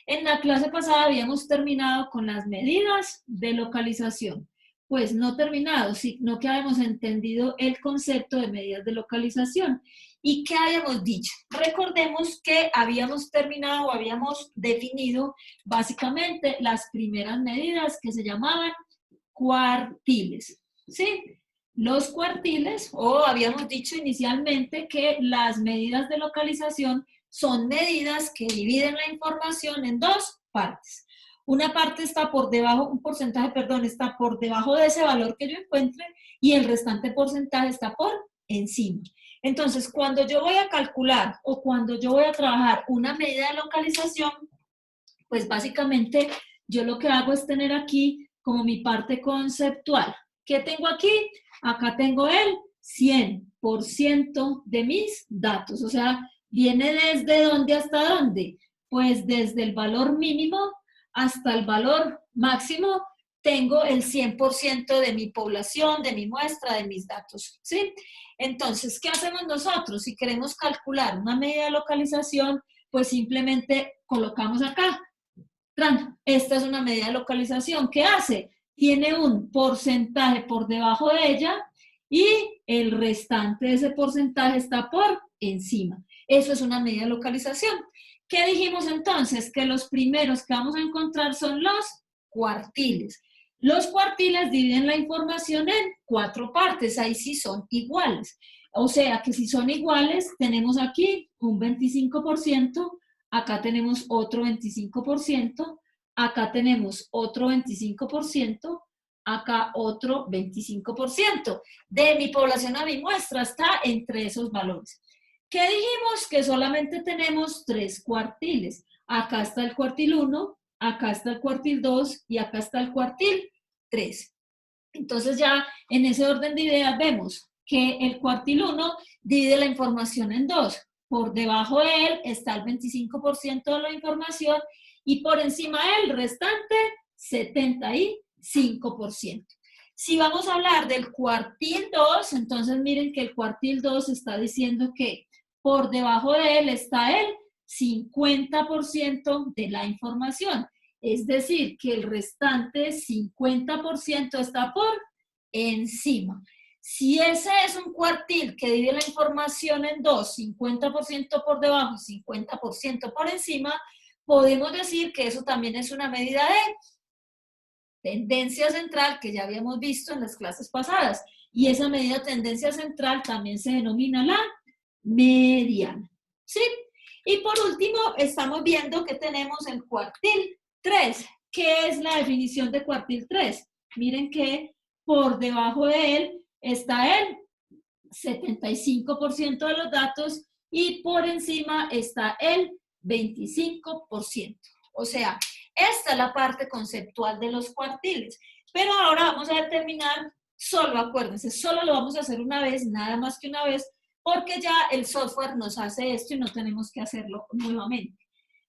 En la clase pasada habíamos terminado con las medidas de localización. Pues no terminado, sino que habíamos entendido el concepto de medidas de localización. ¿Y qué habíamos dicho? Recordemos que habíamos terminado o habíamos definido básicamente las primeras medidas que se llamaban cuartiles, ¿sí? Los cuartiles, o habíamos dicho inicialmente que las medidas de localización son medidas que dividen la información en dos partes. Una parte está por debajo, un porcentaje, perdón, está por debajo de ese valor que yo encuentre y el restante porcentaje está por encima. Entonces, cuando yo voy a calcular o cuando yo voy a trabajar una medida de localización, pues básicamente yo lo que hago es tener aquí como mi parte conceptual. ¿Qué tengo aquí? Acá tengo el 100% de mis datos, o sea, ¿viene desde dónde hasta dónde? Pues desde el valor mínimo hasta el valor máximo tengo el 100% de mi población, de mi muestra, de mis datos, ¿sí? Entonces, ¿qué hacemos nosotros? Si queremos calcular una medida de localización, pues simplemente colocamos acá. Esta es una medida de localización. ¿Qué hace? Tiene un porcentaje por debajo de ella y el restante de ese porcentaje está por encima. Eso es una medida de localización. ¿Qué dijimos entonces? Que los primeros que vamos a encontrar son los cuartiles. Los cuartiles dividen la información en 4 partes, ahí sí son iguales. O sea que si son iguales, tenemos aquí un 25%, acá tenemos otro 25%, acá tenemos otro 25%, acá otro 25%. De mi población a mi muestra está entre esos valores. ¿Qué dijimos? Que solamente tenemos 3 cuartiles. Acá está el cuartil 1, acá está el cuartil 2 y acá está el cuartil 3. Entonces ya en ese orden de ideas vemos que el cuartil 1 divide la información en 2. Por debajo de él está el 25% de la información y por encima del restante 75%. Si vamos a hablar del cuartil 2, entonces miren que el cuartil 2 está diciendo que por debajo de él está el 50% de la información. Es decir, que el restante 50% está por encima. Si ese es un cuartil que divide la información en dos, 50% por debajo y 50% por encima, podemos decir que eso también es una medida de tendencia central que ya habíamos visto en las clases pasadas. Y esa medida de tendencia central también se denomina la mediana. ¿Sí? Y por último, estamos viendo que tenemos el cuartil 3. ¿Qué es la definición de cuartil 3? Miren que por debajo de él está el 75% de los datos y por encima está el 25%. O sea, esta es la parte conceptual de los cuartiles. Pero ahora vamos a determinar, solo acuérdense, solo lo vamos a hacer una vez, nada más que una vez, porque ya el software nos hace esto y no tenemos que hacerlo nuevamente.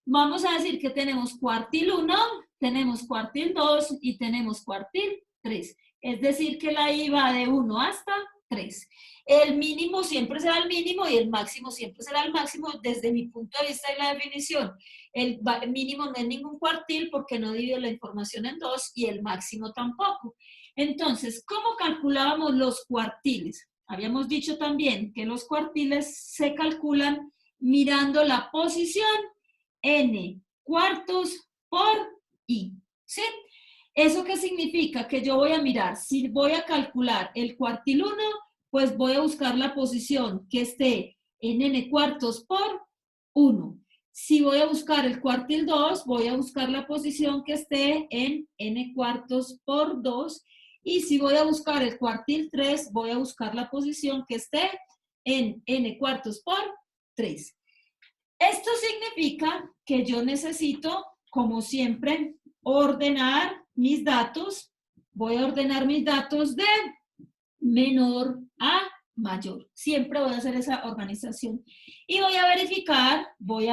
Vamos a decir que tenemos cuartil 1, tenemos cuartil 2 y tenemos cuartil 3. Es decir, que la I va de 1 hasta 3. El mínimo siempre será el mínimo y el máximo siempre será el máximo desde mi punto de vista y la definición. El mínimo no es ningún cuartil porque no divide la información en dos y el máximo tampoco. Entonces, ¿cómo calculábamos los cuartiles? Habíamos dicho también que los cuartiles se calculan mirando la posición n cuartos por i. ¿Sí? ¿Eso qué significa? Que yo voy a mirar, si voy a calcular el cuartil 1, pues voy a buscar la posición que esté en n cuartos por 1. Si voy a buscar el cuartil 2, voy a buscar la posición que esté en n cuartos por 2. Y si voy a buscar el cuartil 3, voy a buscar la posición que esté en n cuartos por 3. Esto significa que yo necesito, como siempre, ordenar mis datos. Voy a ordenar mis datos de menor a mayor. Siempre voy a hacer esa organización. Y voy a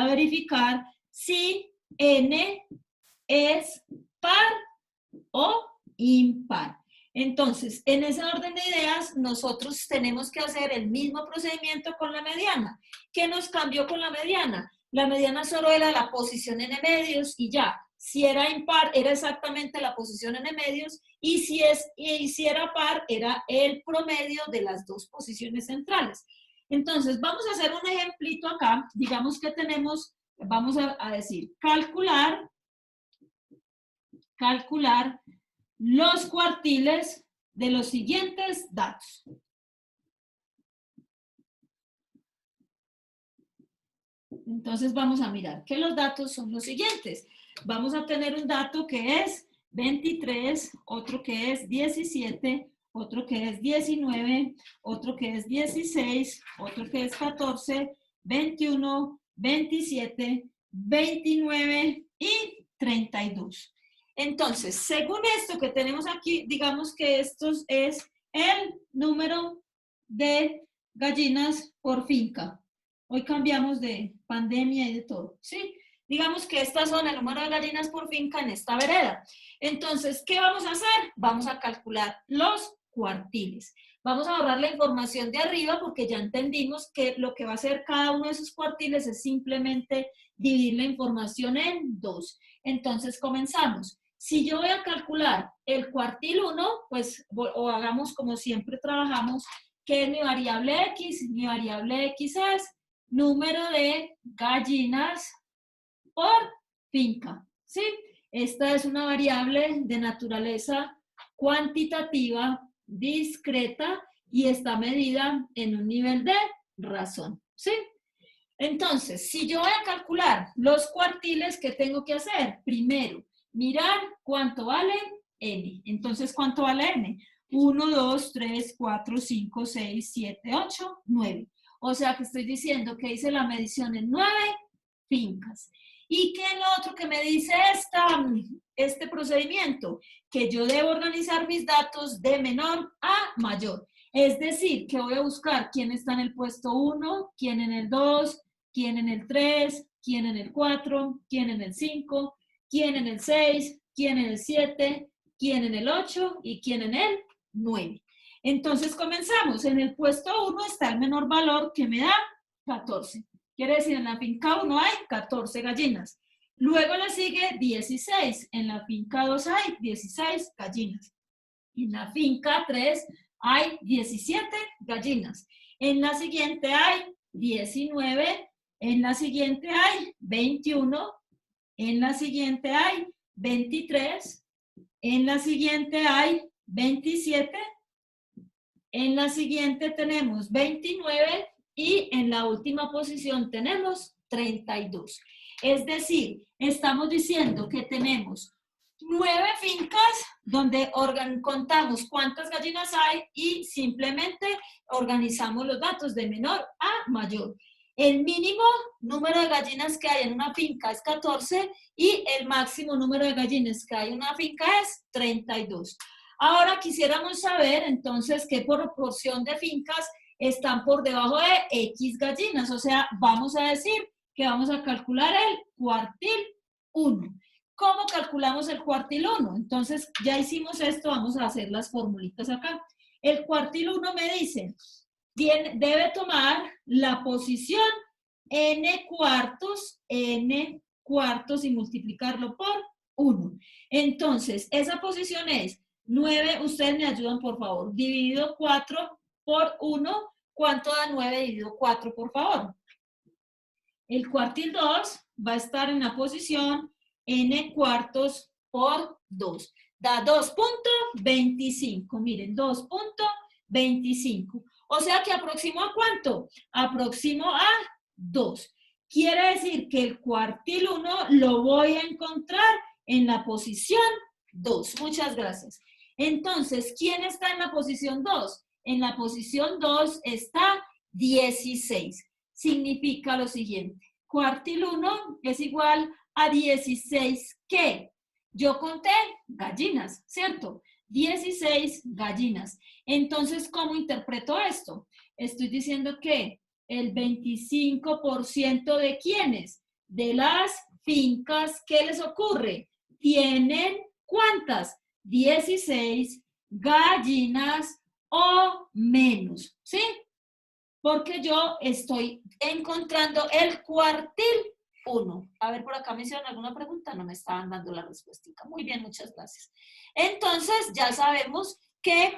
verificar si n es par o impar. Entonces, en ese orden de ideas, nosotros tenemos que hacer el mismo procedimiento con la mediana. ¿Qué nos cambió con la mediana? La mediana solo era la posición n medios y ya. Si era impar, era exactamente la posición n medios, y si era par, era el promedio de las dos posiciones centrales. Entonces, vamos a hacer un ejemplito acá. Digamos que tenemos, vamos a decir, calcular los cuartiles de los siguientes datos. Entonces vamos a mirar que los datos son los siguientes. Vamos a tener un dato que es 23, otro que es 17, otro que es 19, otro que es 16, otro que es 14, 21, 27, 29 y 32. Entonces, según esto que tenemos aquí, digamos que esto es el número de gallinas por finca. Hoy cambiamos de pandemia y de todo, ¿sí? Digamos que estas son el número de gallinas por finca en esta vereda. Entonces, ¿qué vamos a hacer? Vamos a calcular los cuartiles. Vamos a borrar la información de arriba porque ya entendimos que lo que va a hacer cada uno de esos cuartiles es simplemente dividir la información en dos. Entonces, comenzamos. Si yo voy a calcular el cuartil 1, pues, o hagamos como siempre trabajamos, que es mi variable X. Mi variable X es número de gallinas por finca, ¿sí? Esta es una variable de naturaleza cuantitativa, discreta, y está medida en un nivel de razón, ¿sí? Entonces, si yo voy a calcular los cuartiles, ¿qué tengo que hacer? Primero, mirar cuánto vale n. Entonces, ¿cuánto vale n? 1, 2, 3, 4, 5, 6, 7, 8, 9. O sea que estoy diciendo que hice la medición en 9 fincas. ¿Y qué es lo otro que me dice este procedimiento? Que yo debo organizar mis datos de menor a mayor. Es decir, que voy a buscar quién está en el puesto 1, quién en el 2, quién en el 3, quién en el 4, quién en el 5, quién en el 6, quién en el 7, quién en el 8 y quién en el 9. Entonces comenzamos. En el puesto 1 está el menor valor que me da 14. Quiere decir, en la finca 1 hay 14 gallinas. Luego le sigue 16. En la finca 2 hay 16 gallinas. En la finca 3 hay 17 gallinas. En la siguiente hay 19. En la siguiente hay 21. En la siguiente hay 23. En la siguiente hay 27. En la siguiente tenemos 29 y en la última posición tenemos 32. Es decir, estamos diciendo que tenemos 9 fincas donde contamos cuántas gallinas hay y simplemente organizamos los datos de menor a mayor. El mínimo número de gallinas que hay en una finca es 14 y el máximo número de gallinas que hay en una finca es 32. Ahora quisiéramos saber entonces qué proporción de fincas están por debajo de X gallinas. O sea, vamos a decir que vamos a calcular el cuartil 1. ¿Cómo calculamos el cuartil 1? Entonces, ya hicimos esto, vamos a hacer las formulitas acá. El cuartil 1 me dice, debe tomar la posición n cuartos y multiplicarlo por 1. Entonces, esa posición es 9, ustedes me ayudan por favor, dividido 4 por 1, ¿cuánto da 9 dividido 4 por favor? El cuartil 2 va a estar en la posición n cuartos por 2. Da 2.25, miren, 2.25. O sea que aproximo a ¿cuánto? Aproximo a 2. Quiere decir que el cuartil 1 lo voy a encontrar en la posición 2. Muchas gracias. Entonces, ¿quién está en la posición 2? En la posición 2 está 16. Significa lo siguiente. Cuartil 1 es igual a 16, ¿qué? Yo conté gallinas, ¿cierto? 16 gallinas. Entonces, ¿cómo interpreto esto? Estoy diciendo que el 25% de ¿quiénes? De las fincas, ¿qué les ocurre? Tienen, ¿cuántas? 16 gallinas o menos, ¿sí? Porque yo estoy encontrando el cuartil 1. A ver, por acá me hicieron alguna pregunta, no me estaban dando la respuesta. Muy bien, muchas gracias. Entonces, ya sabemos que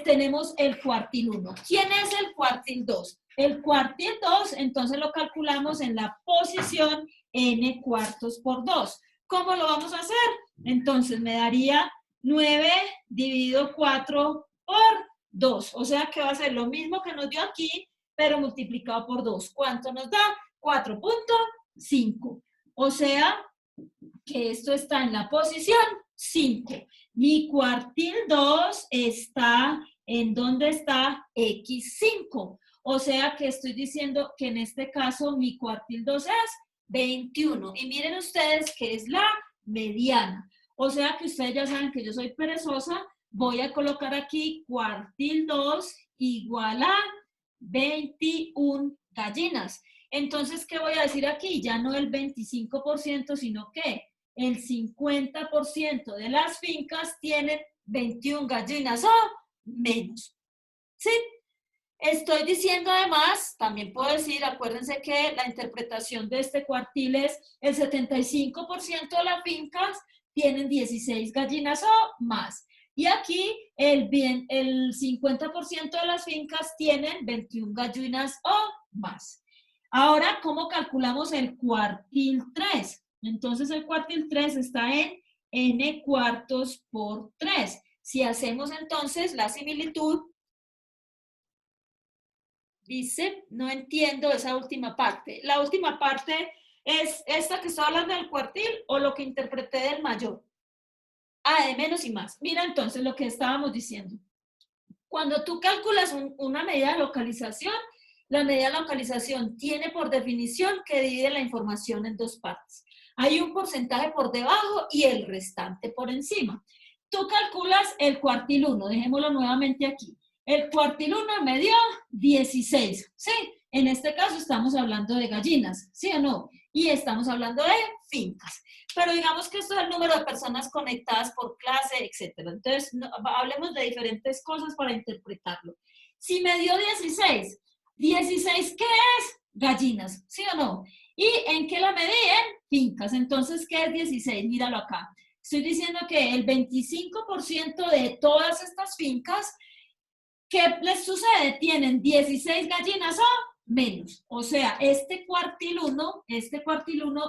tenemos el cuartil 1. ¿Quién es el cuartil 2? El cuartil 2, entonces lo calculamos en la posición n cuartos por 2. ¿Cómo lo vamos a hacer? Entonces, me daría 9 dividido 4 por 2. O sea que va a ser lo mismo que nos dio aquí, pero multiplicado por 2. ¿Cuánto nos da? 4.5. O sea que esto está en la posición 5. Mi cuartil 2 está en donde está X5. O sea que estoy diciendo que en este caso mi cuartil 2 es 21. Y miren ustedes que es la mediana. O sea que ustedes ya saben que yo soy perezosa. Voy a colocar aquí cuartil 2 igual a 21 gallinas. Entonces, ¿qué voy a decir aquí? Ya no el 25%, sino que el 50% de las fincas tienen 21 gallinas o menos. ¿Sí? Estoy diciendo además, también puedo decir, acuérdense que la interpretación de este cuartil es el 75% de las fincas tienen 16 gallinas o más. Y aquí el 50% de las fincas tienen 21 gallinas o más. Ahora, ¿cómo calculamos el cuartil 3? Entonces, el cuartil 3 está en n cuartos por 3. Si hacemos entonces la similitud, dice, no entiendo esa última parte. La última parte es esta que está hablando del cuartil o lo que interpreté del mayor. Ah, de menos y más. Mira entonces lo que estábamos diciendo. Cuando tú calculas una medida de localización, la medida de localización tiene por definición que divide la información en dos partes. Hay un porcentaje por debajo y el restante por encima. Tú calculas el cuartil 1, dejémoslo nuevamente aquí. El cuartil 1 me dio 16, ¿sí? En este caso estamos hablando de gallinas, ¿sí o no? Y estamos hablando de fincas. Pero digamos que esto es el número de personas conectadas por clase, etcétera. Entonces, hablemos de diferentes cosas para interpretarlo. Si me dio 16, ¿16 qué es? Gallinas, ¿sí o no? ¿Y en qué la medí? En fincas. Entonces, ¿qué es 16? Míralo acá. Estoy diciendo que el 25% de todas estas fincas, ¿qué les sucede? Tienen 16 gallinas o menos. O sea, este cuartil 1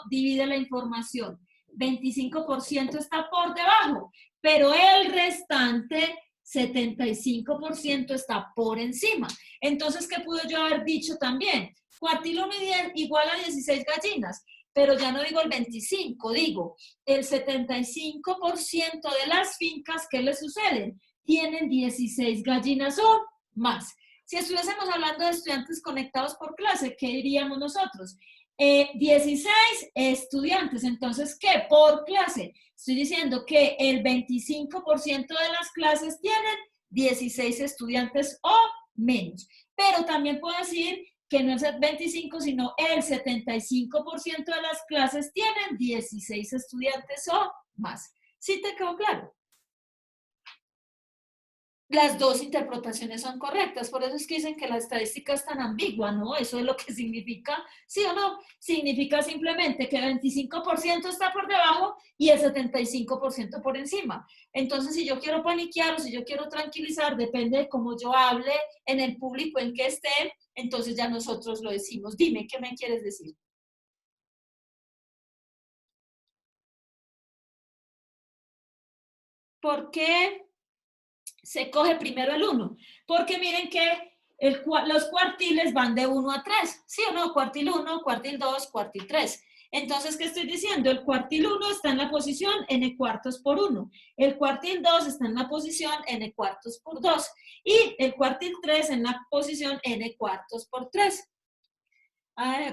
divide la información. 25% está por debajo, pero el restante 75% está por encima. Entonces, ¿qué pudo yo haber dicho también? Cuartil 1 igual a 16 gallinas, pero ya no digo el 25, digo el 75% de las fincas, ¿qué les suceden? Tienen 16 gallinas o más. Si estuviésemos hablando de estudiantes conectados por clase, ¿qué diríamos nosotros? 16 estudiantes, entonces, ¿qué? Por clase. Estoy diciendo que el 25% de las clases tienen 16 estudiantes o menos. Pero también puedo decir que no es el 25, sino el 75% de las clases tienen 16 estudiantes o más. ¿Sí te quedó claro? Las dos interpretaciones son correctas, por eso es que dicen que la estadística es tan ambigua, ¿no? Eso es lo que significa, ¿sí o no? Significa simplemente que el 25% está por debajo y el 75% por encima. Entonces, si yo quiero paniquear o si yo quiero tranquilizar, depende de cómo yo hable en el público en que esté, entonces ya nosotros lo decimos. Dime, ¿qué me quieres decir? ¿Por qué se coge primero el 1? Porque miren que los cuartiles van de 1 a 3, ¿sí o no? Cuartil 1, cuartil 2, cuartil 3. Entonces, ¿qué estoy diciendo? El cuartil 1 está en la posición n cuartos por 1. El cuartil 2 está en la posición n cuartos por 2. Y el cuartil 3 en la posición n cuartos por 3.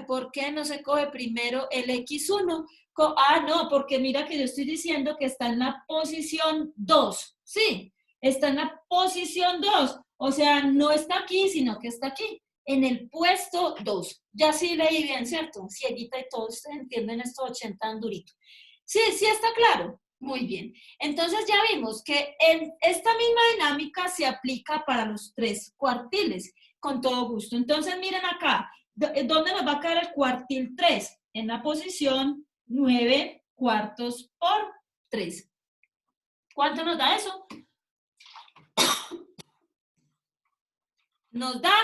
¿Por qué no se coge primero el X1? No, porque mira que yo estoy diciendo que está en la posición 2. Sí, está en la posición 2. O sea, no está aquí, sino que está aquí, en el puesto 2. Ya sí leí bien, ¿cierto? Cieguita y todos ustedes entienden esto 80 tan durito. Sí, sí está claro. Muy bien. Entonces ya vimos que esta misma dinámica se aplica para los tres cuartiles, con todo gusto. Entonces miren acá, ¿dónde nos va a caer el cuartil 3? en la posición 9/4 por 3. ¿Cuánto nos da eso? Nos da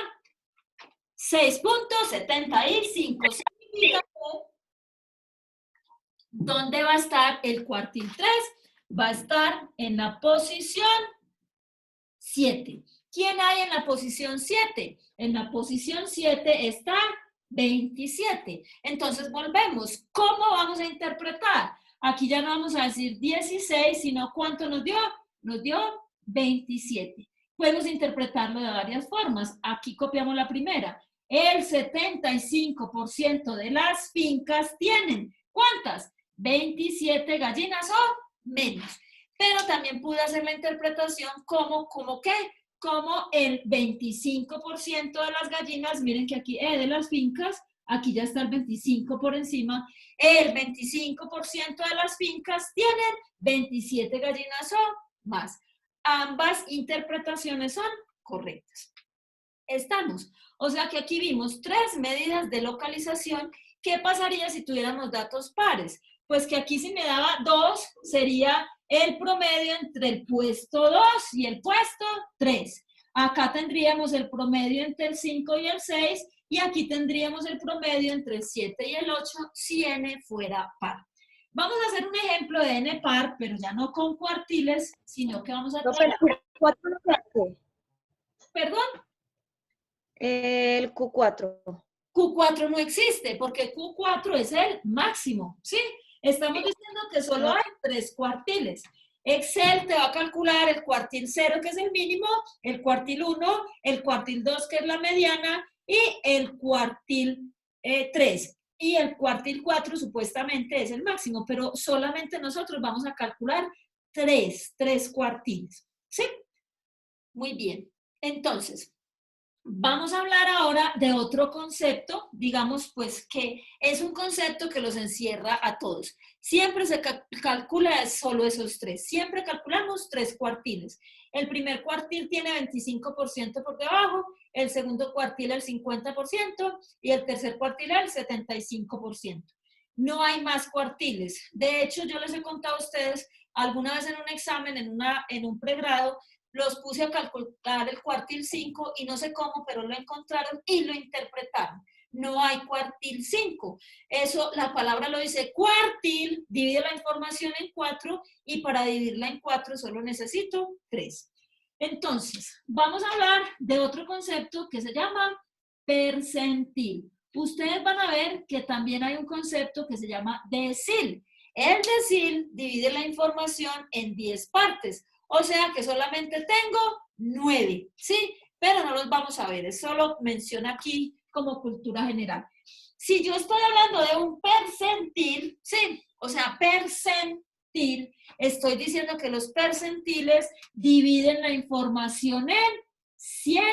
6.75. Significa que ¿dónde va a estar el cuartil 3? Va a estar en la posición 7. ¿Quién hay en la posición 7? En la posición 7 está 27. Entonces volvemos. ¿Cómo vamos a interpretar? Aquí ya no vamos a decir 16, sino ¿cuánto nos dio? Nos dio 27. Podemos interpretarlo de varias formas. Aquí copiamos la primera. El 75% de las fincas tienen, ¿cuántas? 27 gallinas o menos. Pero también pude hacer la interpretación como ¿qué? Como el 25% de las gallinas, miren que aquí de las fincas, aquí ya está el 25 por encima, el 25% de las fincas tienen 27 gallinas o más. Ambas interpretaciones son correctas. Estamos. O sea que aquí vimos 3 medidas de localización. ¿Qué pasaría si tuviéramos datos pares? Pues que aquí si me daba 2 sería el promedio entre el puesto 2 y el puesto 3. Acá tendríamos el promedio entre el 5 y el 6 y aquí tendríamos el promedio entre el 7 y el 8 si n fuera par. Vamos a hacer un ejemplo de n par, pero ya no con cuartiles, sino que vamos a trabajar. ¿Q4 no se hace? ¿Perdón? El Q4. Q4 no existe, porque Q4 es el máximo, ¿sí? Estamos diciendo que solo hay 3 cuartiles. Excel te va a calcular el cuartil 0, que es el mínimo, el cuartil 1, el cuartil 2, que es la mediana, y el cuartil 3. Y el cuartil 4 supuestamente es el máximo, pero solamente nosotros vamos a calcular 3 cuartiles, ¿sí? Muy bien. Entonces, vamos a hablar ahora de otro concepto, digamos pues que es un concepto que los encierra a todos. Siempre se calcula solo esos 3, siempre calculamos 3 cuartiles. El primer cuartil tiene 25% por debajo, el segundo cuartil el 50% y el tercer cuartil el 75%. No hay más cuartiles. De hecho, yo les he contado a ustedes alguna vez en un examen, en un pregrado, los puse a calcular el cuartil 5 y no sé cómo, pero lo encontraron y lo interpretaron. No hay cuartil 5. Eso, la palabra lo dice cuartil, divide la información en 4 y para dividirla en 4 solo necesito 3. Entonces, vamos a hablar de otro concepto que se llama percentil. Ustedes van a ver que también hay un concepto que se llama decil. El decil divide la información en 10 partes. O sea que solamente tengo 9, ¿sí? Pero no los vamos a ver, es solo menciona aquí como cultura general. Si yo estoy hablando de un percentil, ¿sí? O sea, percentil, estoy diciendo que los percentiles dividen la información en 100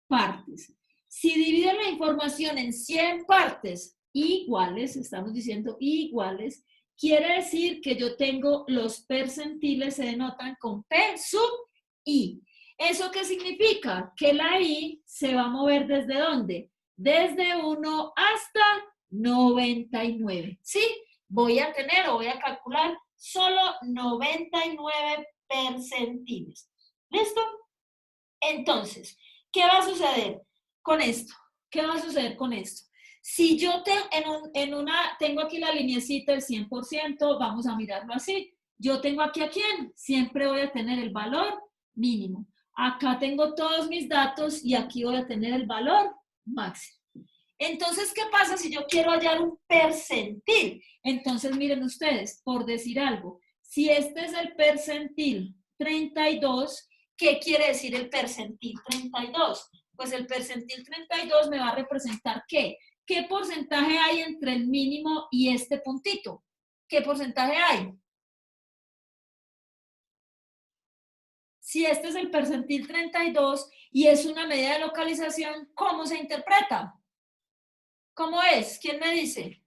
partes. Si dividen la información en 100 partes iguales, estamos diciendo iguales, quiere decir que yo tengo los percentiles, se denotan con P sub I. ¿Eso qué significa? Que la I se va a mover ¿desde dónde? Desde 1 hasta 99. ¿Sí? Voy a tener o voy a calcular solo 99 percentiles. ¿Listo? Entonces, ¿qué va a suceder con esto? ¿Qué va a suceder con esto? Si yo tengo aquí la lineecita del 100%, vamos a mirarlo así. Yo tengo aquí a quién, siempre voy a tener el valor mínimo. Acá tengo todos mis datos y aquí voy a tener el valor máximo. Entonces, ¿qué pasa si yo quiero hallar un percentil? Entonces, miren ustedes, por decir algo, si este es el percentil 32, ¿qué quiere decir el percentil 32? Pues el percentil 32 me va a representar ¿qué? ¿Qué porcentaje hay entre el mínimo y este puntito? ¿Qué porcentaje hay? Si este es el percentil 32 y es una medida de localización, ¿cómo se interpreta? ¿Cómo es? ¿Quién me dice?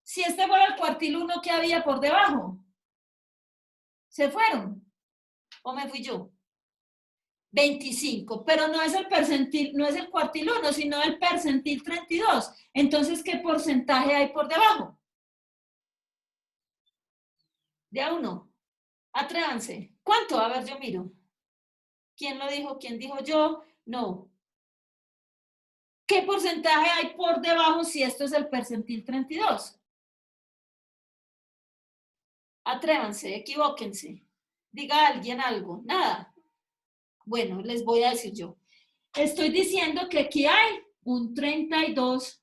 Si este fuera el cuartil 1, ¿qué había por debajo? ¿Se fueron? ¿O me fui yo? 25, pero no es el percentil, no es el cuartil 1, sino el percentil 32. Entonces, ¿qué porcentaje hay por debajo? De a uno. Atrévanse. ¿Cuánto? A ver, yo miro. ¿Quién lo dijo? ¿Quién dijo yo? No. ¿Qué porcentaje hay por debajo si esto es el percentil 32? Atrévanse, equivóquense. Diga alguien algo. Nada. Bueno, les voy a decir yo. Estoy diciendo que aquí hay un 32%.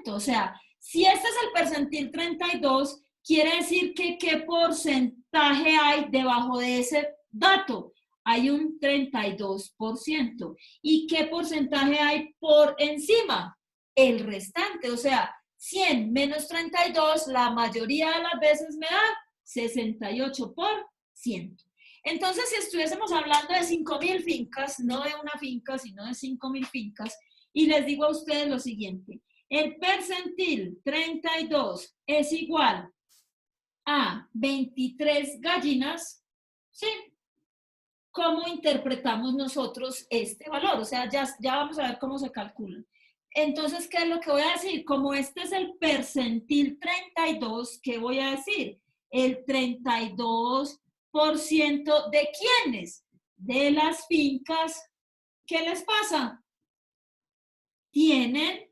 O sea, si este es el percentil 32, quiere decir que ¿qué porcentaje hay debajo de ese dato? Hay un 32%. ¿Y qué porcentaje hay por encima? El restante. O sea, 100 menos 32, la mayoría de las veces me da 68%. Entonces, si estuviésemos hablando de 5.000 fincas, no de una finca, sino de 5.000 fincas, y les digo a ustedes lo siguiente, el percentil 32 es igual a 23 gallinas, ¿sí? ¿Cómo interpretamos nosotros este valor? O sea, ya vamos a ver cómo se calcula. Entonces, ¿qué es lo que voy a decir? Como este es el percentil 32, ¿qué voy a decir? El 32% de quiénes? De las fincas. ¿Qué les pasa? Tienen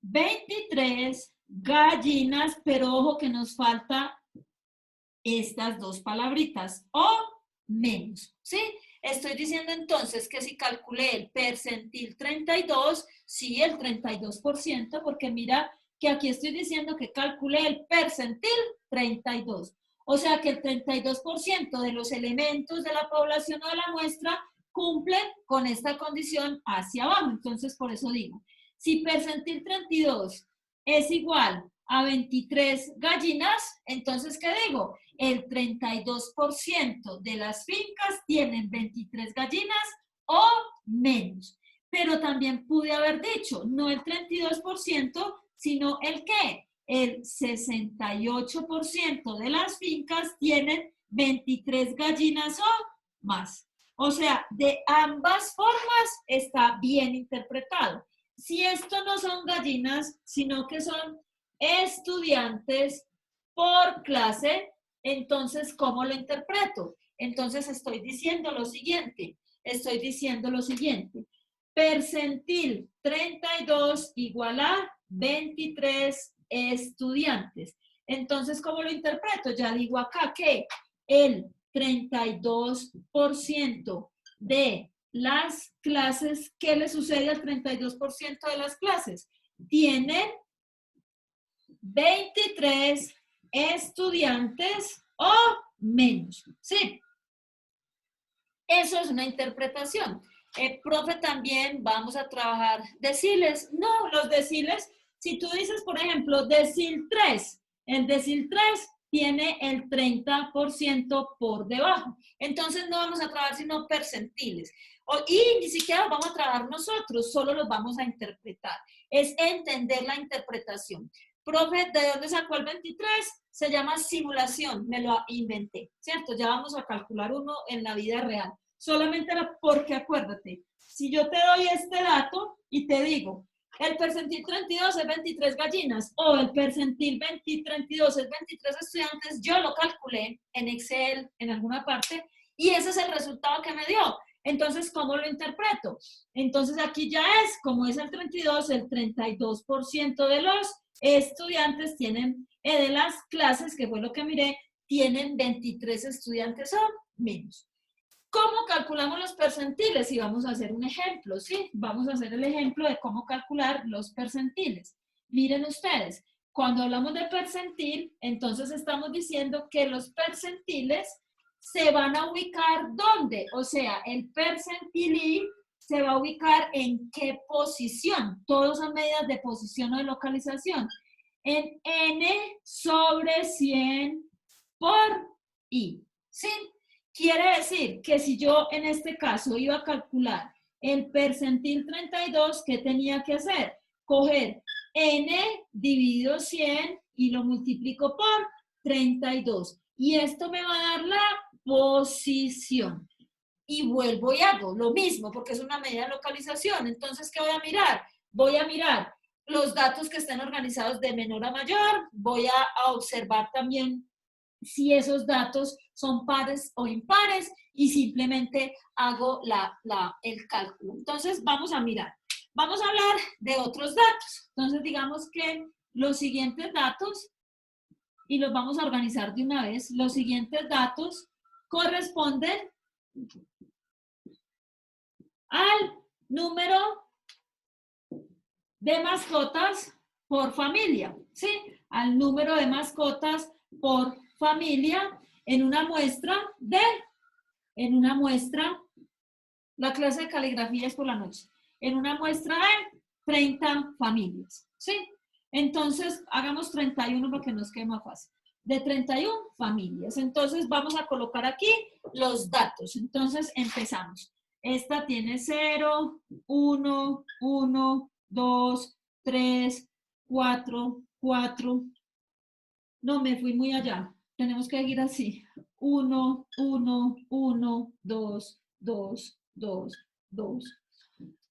23 gallinas, pero ojo que nos falta estas dos palabritas, o menos, ¿sí? Estoy diciendo entonces que si calculé el percentil 32, sí, el 32%, porque mira que aquí estoy diciendo que calculé el percentil 32. O sea que el 32% de los elementos de la población o de la muestra cumplen con esta condición hacia abajo. Entonces, por eso digo, si percentil 32 es igual a 23 gallinas, entonces, ¿qué digo? El 32% de las fincas tienen 23 gallinas o menos. Pero también pude haber dicho, no el 32%, sino el ¿qué? El 68% de las fincas tienen 23 gallinas o más. O sea, de ambas formas está bien interpretado. Si esto no son gallinas, sino que son estudiantes por clase, entonces, ¿cómo lo interpreto? Entonces, estoy diciendo lo siguiente. Percentil 32 igual a 23 estudiantes. Entonces, ¿cómo lo interpreto? Ya digo acá que el 32% de las clases, ¿qué le sucede al 32% de las clases? Tienen 23 estudiantes o menos. Sí, eso es una interpretación. Profe, también vamos a trabajar deciles. No, los deciles, si tú dices, por ejemplo, decil 3, el decil 3 tiene el 30% por debajo. Entonces no vamos a trabajar sino percentiles. Y ni siquiera los vamos a trabajar nosotros, solo los vamos a interpretar. Es entender la interpretación. Profe, ¿de dónde sacó el 23? Se llama simulación, me lo inventé, ¿cierto? Ya vamos a calcular uno en la vida real. Solamente era porque acuérdate, si yo te doy este dato y te digo, el percentil 32 es 23 gallinas o el percentil 32 es 23 estudiantes, yo lo calculé en Excel, en alguna parte, y ese es el resultado que me dio. Entonces, ¿cómo lo interpreto? Entonces, aquí ya es, como es el 32, el 32% de los estudiantes tienen, de las clases, que fue lo que miré, tienen 23 estudiantes o menos. ¿Cómo calculamos los percentiles? Y vamos a hacer un ejemplo, ¿sí? Vamos a hacer el ejemplo de cómo calcular los percentiles. Miren ustedes, cuando hablamos de percentil, entonces estamos diciendo que los percentiles se van a ubicar ¿dónde? O sea, el percentil se va a ubicar en qué posición. Todos son medidas de posición o de localización. En n sobre 100 por i, ¿sí? Quiere decir que si yo en este caso iba a calcular el percentil 32, ¿qué tenía que hacer? Coger n dividido 100 y lo multiplico por 32. Y esto me va a dar la posición. y vuelvo y hago lo mismo, porque es una medida de localización. Entonces, ¿qué voy a mirar? Voy a mirar los datos que estén organizados de menor a mayor, voy a observar también si esos datos son pares o impares y simplemente hago el cálculo. Entonces, vamos a mirar. Vamos a hablar de otros datos. Entonces, digamos que los siguientes datos, y los vamos a organizar de una vez, los siguientes datos corresponden al número de mascotas por familia, ¿sí? Al número de mascotas por familia en una muestra, la clase de caligrafía es por la noche, en una muestra de 30 familias, ¿sí? Entonces, hagamos 31 para que nos quede más fácil. De 31 familias. Entonces, vamos a colocar aquí los datos. Entonces, empezamos. Esta tiene 0, 1, 1, 2, 3, 4, 4. No, me fui muy allá. Tenemos que seguir así. 1, 1, 1, 2, 2, 2, 2.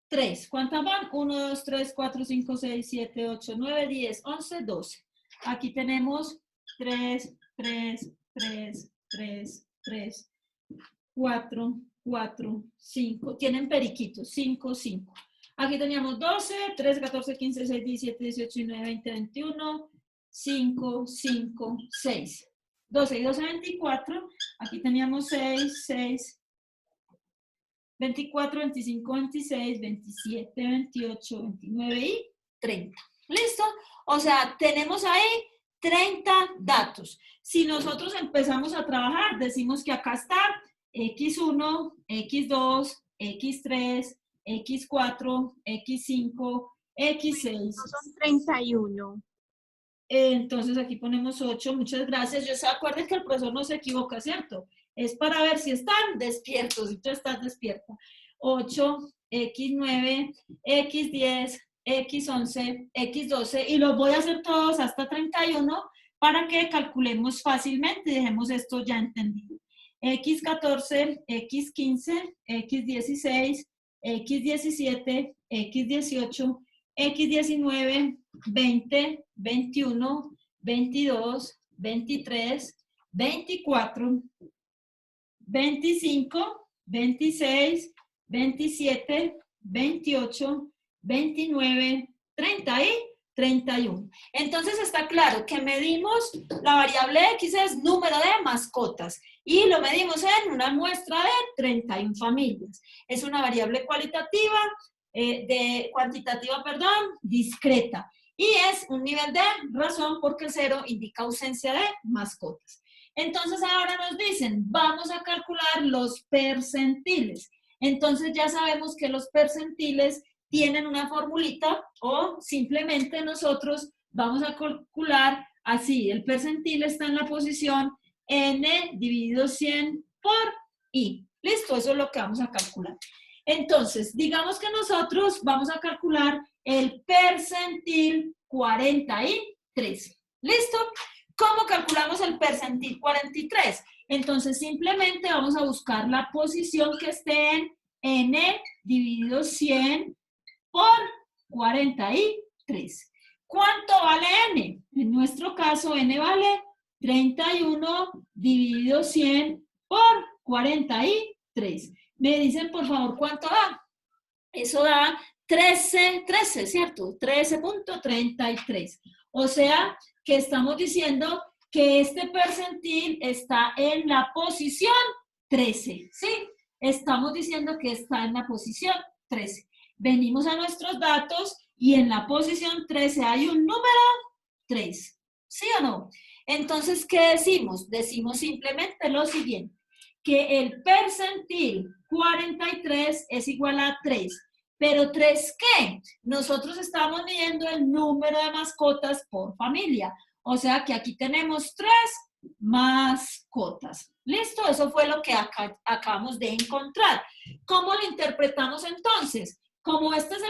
3. ¿Cuántas van? 1, 2, 3, 4, 5, 6, 7, 8, 9, 10, 11, 12. Aquí tenemos 3, 3, 3, 3, 3, 4, 4, 5. Tienen periquitos. 5, 5. Aquí teníamos 12, 13, 14, 15, 16, 17, 18, 19, 20, 21, 5, 5, 6. 12 y 12, 24. Aquí teníamos 6, 6, 24, 25, 26, 27, 28, 29 y 30. ¿Listo? O sea, tenemos ahí 30 datos. Si nosotros empezamos a trabajar, decimos que acá está X1, X2, X3, X4, X5, X6. Son 31. Entonces aquí ponemos 8. Muchas gracias. Yo se acuerden que el profesor no se equivoca, ¿cierto? Es para ver si están despiertos, si tú estás despierta. 8, X9, X10, X11, X12, y los voy a hacer todos hasta 31 para que calculemos fácilmente y dejemos esto ya entendido. X14, X15, X16, X17, X18, X19, 20, 21, 22, 23, 24, 25, 26, 27, 28, 29, 30 y 31. Entonces está claro que medimos, la variable X es número de mascotas y lo medimos en una muestra de 31 familias. Es una variable cuantitativa, discreta. Y es un nivel de razón porque el 0 indica ausencia de mascotas. Entonces ahora nos dicen, vamos a calcular los percentiles. Entonces ya sabemos que los percentiles tienen una formulita o simplemente nosotros vamos a calcular así. El percentil está en la posición n dividido 100 por i. ¿Listo? Eso es lo que vamos a calcular. Entonces, digamos que nosotros vamos a calcular el percentil 43. ¿Listo? ¿Cómo calculamos el percentil 43? Entonces, simplemente vamos a buscar la posición que esté en n dividido 100 por 43. ¿Cuánto vale n? En nuestro caso, n vale 31 dividido 100 por 43. Me dicen, por favor, ¿cuánto da? Eso da 13, ¿cierto? 13.33. O sea, que estamos diciendo que este percentil está en la posición 13, ¿sí? Estamos diciendo que está en la posición 13. Venimos a nuestros datos y en la posición 13 hay un número 3, ¿sí o no? Entonces, ¿qué decimos? Decimos simplemente lo siguiente, que el percentil 43 es igual a 3. ¿Pero 3 qué? Nosotros estamos midiendo el número de mascotas por familia. O sea que aquí tenemos 3 mascotas. ¿Listo? Eso fue lo que acabamos de encontrar. ¿Cómo lo interpretamos entonces? Como este es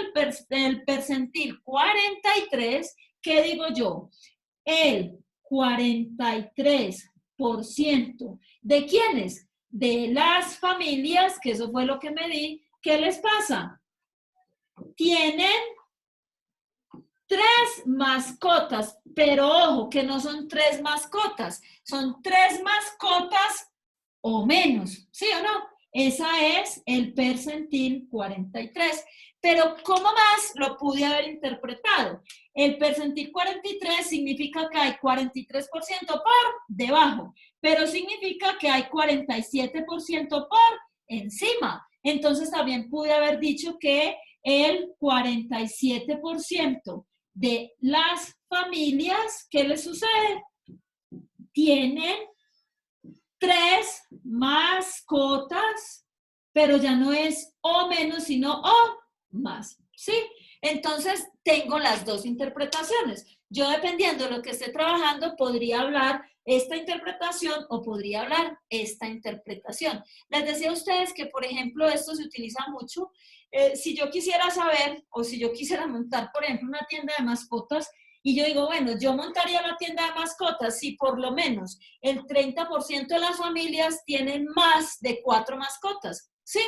el percentil 43, ¿qué digo yo? El 43% ¿de quiénes? de las familias, que eso fue lo que me di, ¿qué les pasa? Tienen 3 mascotas, pero ojo, que no son 3 mascotas, son 3 mascotas o menos, ¿sí o no? Esa es el percentil 43. Pero ¿cómo más lo pude haber interpretado? El percentil 43 significa que hay 43% por debajo, pero significa que hay 47% por encima. Entonces también pude haber dicho que el 47% de las familias, ¿qué les sucede? Tienen 3 mascotas, pero ya no es o menos, sino o más, ¿sí? Entonces, tengo las dos interpretaciones. Yo, dependiendo de lo que esté trabajando, podría hablar esta interpretación o podría hablar esta interpretación. Les decía a ustedes que, por ejemplo, esto se utiliza mucho. Si yo quisiera saber o si yo quisiera montar, por ejemplo, una tienda de mascotas, y yo digo, bueno, yo montaría la tienda de mascotas si por lo menos el 30% de las familias tienen más de 4 mascotas, ¿sí?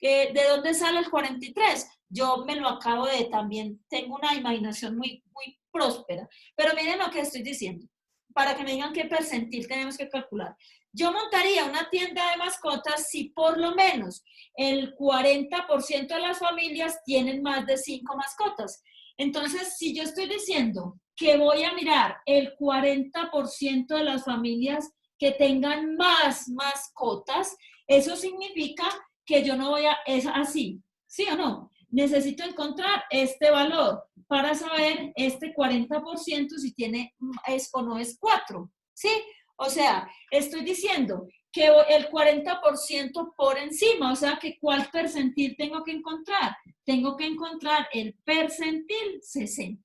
¿De dónde sale el 43? Yo me lo acabo de también, tengo una imaginación muy, muy próspera, pero miren lo que estoy diciendo, para que me digan qué percentil tenemos que calcular. Yo montaría una tienda de mascotas si por lo menos el 40% de las familias tienen más de 5 mascotas. Entonces, si yo estoy diciendo que voy a mirar el 40% de las familias que tengan más mascotas, eso significa que yo no voy a, es así, ¿sí o no? Necesito encontrar este valor para saber este 40% si tiene es o no es 4, ¿sí? O sea, estoy diciendo que el 40% por encima, o sea, que ¿cuál percentil tengo que encontrar? Tengo que encontrar el percentil 60.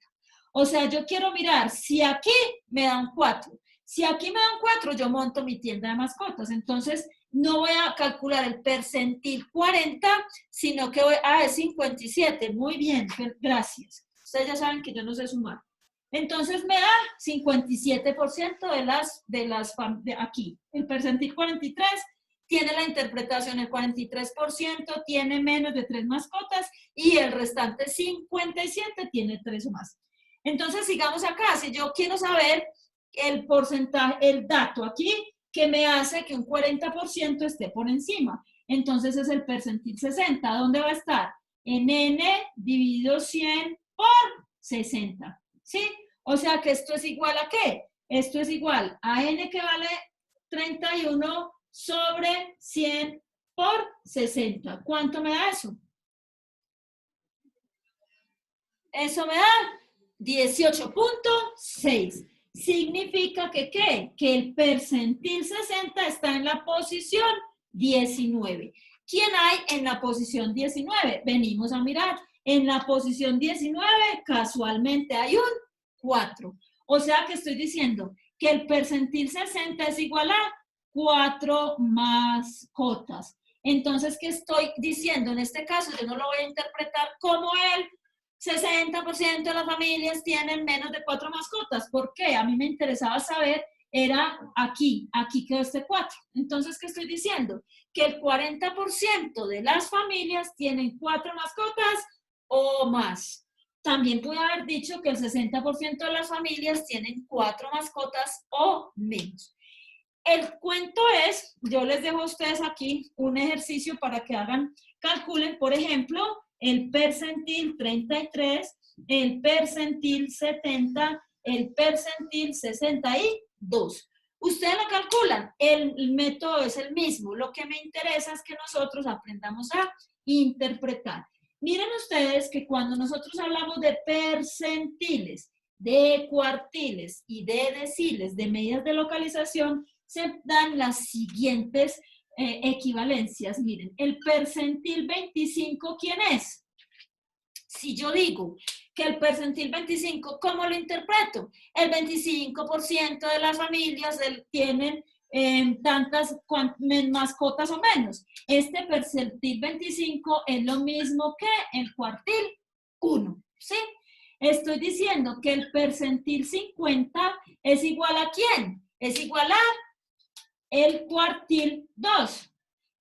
O sea, yo quiero mirar si aquí me dan 4. Si aquí me dan 4, yo monto mi tienda de mascotas. Entonces, no voy a calcular el percentil 40, sino que voy a 57. Muy bien, gracias. Ustedes ya saben que yo no sé sumar. Entonces me da 57% de aquí. El percentil 43 tiene la interpretación, el 43% tiene menos de 3 mascotas y el restante 57 tiene 3 o más. Entonces sigamos acá. Si yo quiero saber el porcentaje, el dato aquí que me hace que un 40% esté por encima, entonces es el percentil 60. ¿Dónde va a estar? En n dividido 100 por 60. ¿Sí? O sea que esto es igual a ¿qué? Esto es igual a n que vale 31 sobre 100 por 60. ¿Cuánto me da eso? Eso me da 18.6. Significa que ¿qué? Que el percentil 60 está en la posición 19. ¿Quién hay en la posición 19? Venimos a mirar. En la posición 19 casualmente hay un 4. O sea que estoy diciendo que el percentil 60 es igual a 4 mascotas. Entonces, ¿qué estoy diciendo? En este caso, yo no lo voy a interpretar como el 60% de las familias tienen menos de 4 mascotas. ¿Por qué? A mí me interesaba saber, era aquí quedó este 4. Entonces, ¿qué estoy diciendo? Que el 40% de las familias tienen 4 mascotas o más. También pude haber dicho que el 60% de las familias tienen 4 mascotas o menos. El cuento es, yo les dejo a ustedes aquí un ejercicio para que hagan, calculen, por ejemplo, el percentil 33, el percentil 70, el percentil 62. Ustedes lo calculan, el método es el mismo. Lo que me interesa es que nosotros aprendamos a interpretar. Miren ustedes que cuando nosotros hablamos de percentiles, de cuartiles y de deciles, de medidas de localización, se dan las siguientes equivalencias. Miren, el percentil 25, ¿quién es? Si yo digo que el percentil 25, ¿cómo lo interpreto? El 25% de las familias tienen tantas mascotas o menos. Este percentil 25 es lo mismo que el cuartil 1, ¿sí? Estoy diciendo que el percentil 50 es igual a ¿quién? Es igual a el cuartil 2,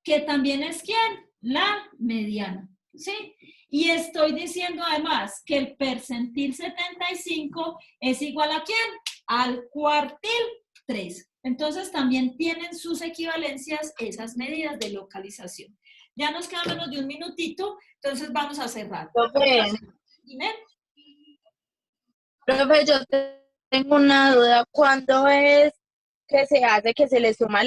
que también es ¿quién? La mediana, ¿sí? Y estoy diciendo además que el percentil 75 es igual ¿a quién? Al cuartil 3. Entonces también tienen sus equivalencias esas medidas de localización. Ya nos queda menos de un minutito, entonces vamos a cerrar. Profe, Dime. profe, yo tengo una duda. ¿Cuándo es que se hace que se le suma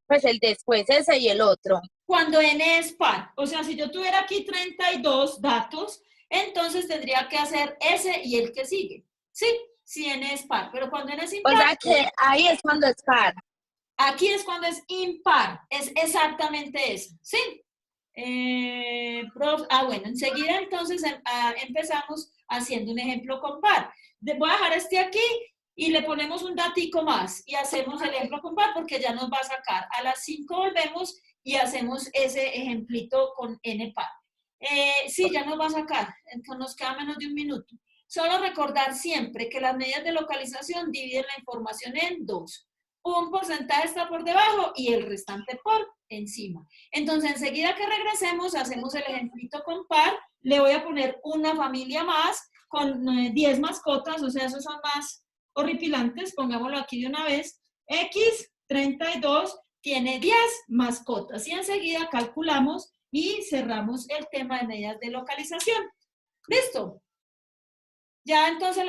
pues el después ese y el otro? Cuando n es par. O sea, si yo tuviera aquí 32 datos, entonces tendría que hacer ese y el que sigue. Sí, si n es par. Pero cuando n es O impar, sea que ahí es cuando es par. aquí es cuando es impar. Es exactamente eso. Sí. Bueno, enseguida entonces empezamos haciendo un ejemplo con par. Voy a dejar este aquí y le ponemos un datico más y hacemos el ejemplo con par porque ya nos va a sacar. A las 5 volvemos y hacemos ese ejemplito con n par. Sí, ya nos va a sacar, entonces nos queda menos de un minuto. Solo recordar siempre que las medidas de localización dividen la información en dos. Un porcentaje está por debajo y el restante por encima. Entonces, enseguida que regresemos, hacemos el ejemplito con par. Le voy a poner una familia más con 10 mascotas, o sea, esos son más horripilantes. Pongámoslo aquí de una vez. X32 tiene 10 mascotas. Y enseguida calculamos y cerramos el tema de medidas de localización. ¿Listo? Ya entonces